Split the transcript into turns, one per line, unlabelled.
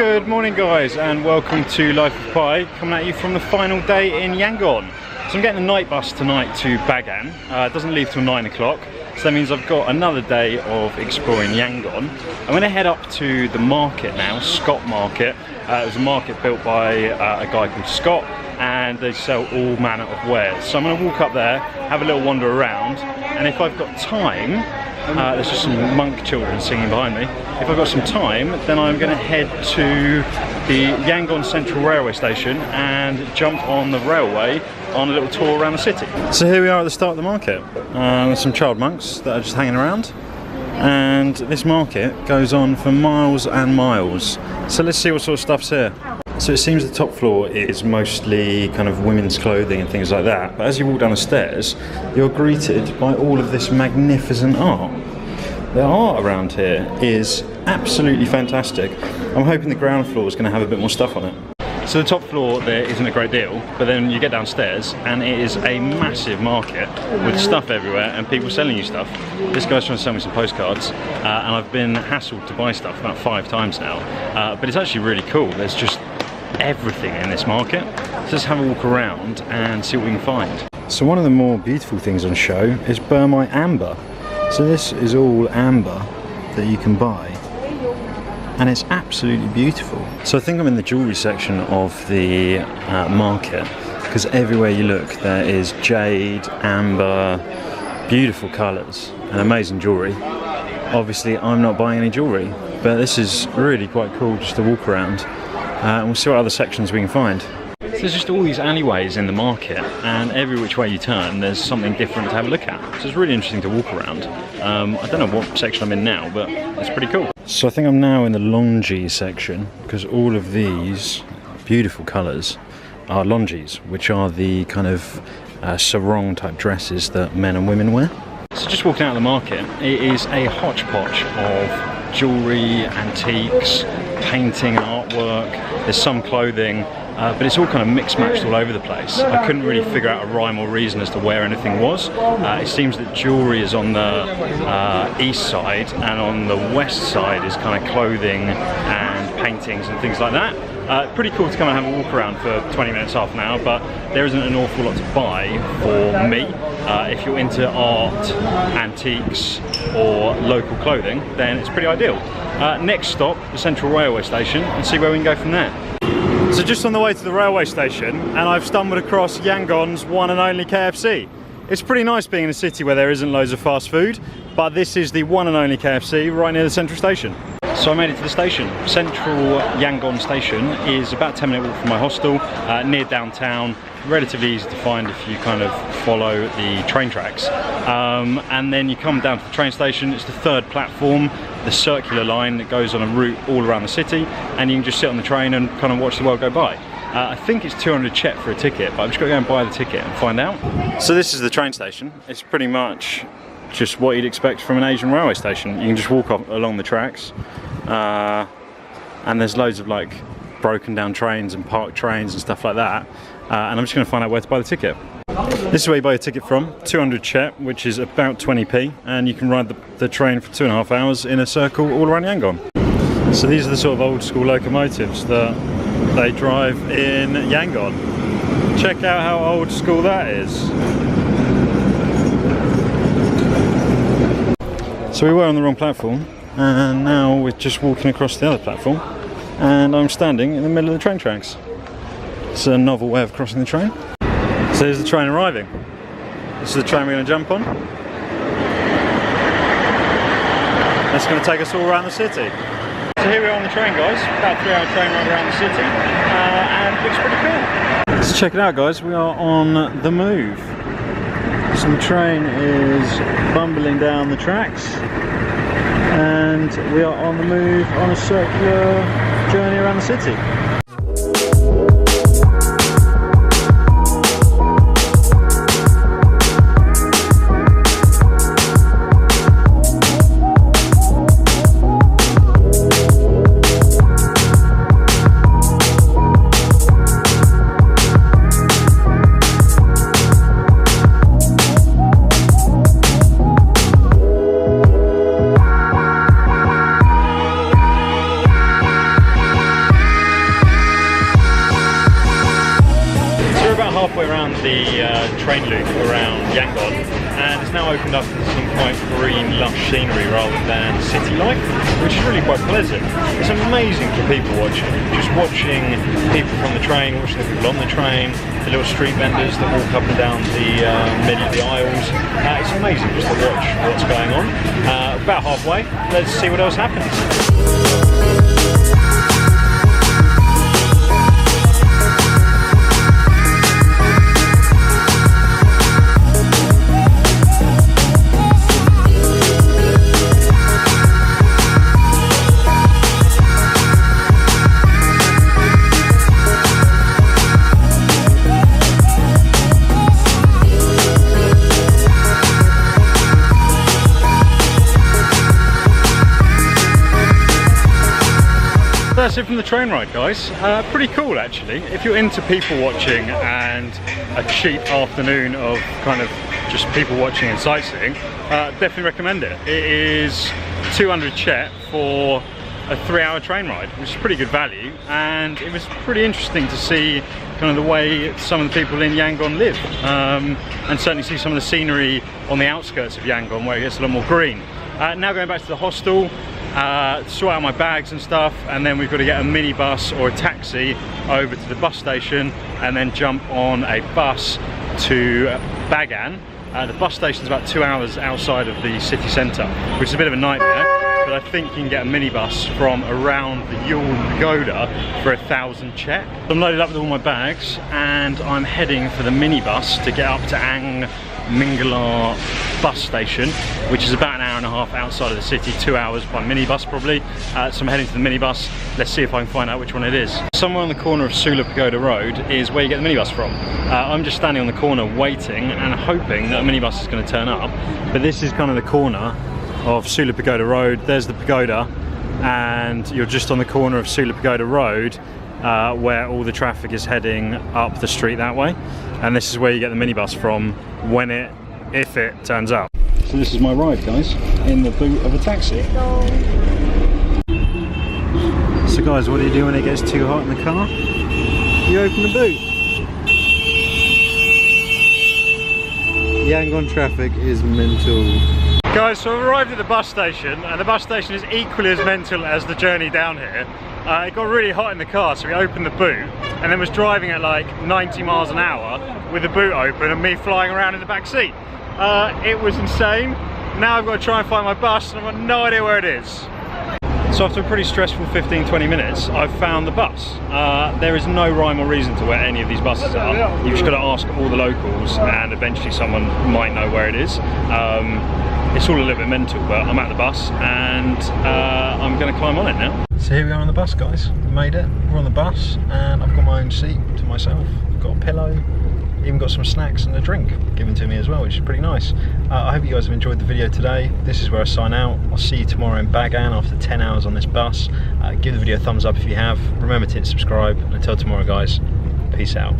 Good morning guys, and welcome to Life of Pi, coming at you from the final day in Yangon. So I'm getting a night bus tonight to Bagan. It doesn't leave till 9 o'clock, so that means I've got another day of exploring Yangon. I'm going to head up to the market now, Scott Market. It was a market built by a guy called Scott, and they sell all manner of wares. So I'm going to walk up there, have a little wander around, and if I've got time, there's just some monk children singing behind me. If I've got some time, then I'm going to head to the Yangon Central Railway Station and jump on the railway on a little tour around the city. So here we are at the start of the market. There's some child monks that are just hanging around, and this market goes on for miles and miles. So let's see what sort of stuff's here. So it seems the top floor is mostly kind of women's clothing and things like that, but as you walk down the stairs, you're greeted by all of this magnificent art. The art around here is absolutely fantastic. I'm hoping the ground floor is going to have a bit more stuff on it. So the top floor there isn't a great deal, but then you get downstairs and it is a massive market with stuff everywhere and people selling you stuff. This guy's trying to sell me some postcards, and I've been hassled to buy stuff about 5 times now, but it's actually really cool. There's just everything in this market. So let's have a walk around and see what we can find. So one of the more beautiful things on show is Burmite amber. So this is all amber that you can buy, and it's absolutely beautiful. So I think I'm in the jewellery section of the market, because everywhere you look there is jade, amber, beautiful colours and amazing jewellery. Obviously I'm not buying any jewellery, but this is really quite cool just to walk around. And we'll see what other sections we can find. So there's just all these alleyways in the market, and every which way you turn there's something different to have a look at. So it's really interesting to walk around. I don't know what section I'm in now, but it's pretty cool. So I think I'm now in the longi section, because all of these beautiful colours are longis, which are the kind of sarong type dresses that men and women wear. So just walking out of the market, it is a hodgepodge of jewellery, antiques, painting and artwork. There's some clothing, but it's all kind of mixed-matched all over the place. I couldn't really figure out a rhyme or reason as to where anything was. It seems that jewellery is on the east side, and on the west side is kind of clothing and paintings and things like that. Pretty cool to come and have a walk around for 20 minutes, half an hour, but there isn't an awful lot to buy for me. If you're into art, antiques or local clothing, then it's pretty ideal. Next stop, the Central Railway Station, and see where we can go from there. So just on the way to the railway station, and I've stumbled across Yangon's one and only KFC. It's pretty nice being in a city where there isn't loads of fast food, but this is the one and only KFC right near the Central Station. So I made it to the station. Central Yangon Station is about a 10-minute walk from my hostel, near downtown, relatively easy to find if you kind of follow the train tracks. And then you come down to the train station. It's the 3rd platform, the circular line that goes on a route all around the city, and you can just sit on the train and kind of watch the world go by. I think it's 200 Kyat for a ticket, but I'm just going to go and buy the ticket and find out. So this is the train station. It's pretty much just what you'd expect from an Asian railway station. You can just walk along the tracks, and there's loads of like broken down trains and parked trains and stuff like that, and I'm just going to find out where to buy the ticket. This is where you buy a ticket from, 200 Kyat, which is about 20p, and you can ride the train for 2.5 hours in a circle all around Yangon. So these are the sort of old school locomotives that they drive in Yangon. Check out how old school that is. So we were on the wrong platform, and now we're just walking across the other platform, and I'm standing in the middle of the train tracks. It's a novel way of crossing the train. So here's the train arriving. This is the train we're going to jump on. That's going to take us all around the city. So here we are on the train, guys. About a 3-hour train ride around the city, and it looks pretty cool. So check it out, guys. We are on the move. So the train is bumbling down the tracks, and we are on the move on a circular journey around the city. halfway around the train loop around Yangon, and it's now opened up to some quite green, lush scenery rather than city life, which is really quite pleasant. It's amazing for people watching. Just watching people from the train, watching the people on the train, the little street vendors that walk up and down the middle of the aisles. It's amazing just to watch what's going on. About halfway, let's see what else happens. That's it from the train ride, guys. Pretty cool actually. If you're into people watching and a cheap afternoon of kind of just people watching and sightseeing, definitely recommend it. It is 200 Kyat for a 3-hour train ride, which is pretty good value, and it was pretty interesting to see kind of the way some of the people in Yangon live, and certainly see some of the scenery on the outskirts of Yangon where it gets a lot more green. Now going back to the hostel, sort out my bags and stuff, and then we've got to get a minibus or a taxi over to the bus station and then jump on a bus to Bagan. The bus station is about 2 hours outside of the city centre, which is a bit of a nightmare, but I think you can get a minibus from around the Yangon Pagoda for 1,000 Kyat. I'm loaded up with all my bags and I'm heading for the minibus to get up to Mingala bus station, which is about 1.5 hours outside of the city, 2 hours by minibus probably. So I'm heading to the minibus. Let's see if I can find out which one it is. Somewhere on the corner of Sula Pagoda Road is where you get the minibus from. I'm just standing on the corner waiting and hoping that a minibus is going to turn up, but this is kind of the corner of Sula Pagoda Road. There's the pagoda, and you're just on the corner of Sula Pagoda Road, where all the traffic is heading up the street that way, and this is where you get the minibus from when if it turns up. So this is my ride, guys, in the boot of a taxi. So guys, what do you do when it gets too hot in the car? You open the boot.
Yangon traffic is mental.
Guys, so I've arrived at the bus station, and the bus station is equally as mental as the journey down here. It got really hot in the car, so we opened the boot and then was driving at like 90 miles an hour with the boot open and me flying around in the back seat. It was insane. Now I've got to try and find my bus and I've got no idea where it is. So after a pretty stressful 15-20 minutes, I've found the bus. There is no rhyme or reason to where any of these buses are. You've just got to ask all the locals and eventually someone might know where it is. It's all a little bit mental, but I'm at the bus and I'm going to climb on it now. So here we are on the bus, guys. We made it. We're on the bus and I've got my own seat to myself. I've got a pillow, even got some snacks and a drink given to me as well, which is pretty nice. I hope you guys have enjoyed the video today. This is where I sign out. I'll see you tomorrow in Bagan after 10 hours on this bus. Give the video a thumbs up if you have. Remember to hit subscribe. Until tomorrow, guys. Peace out.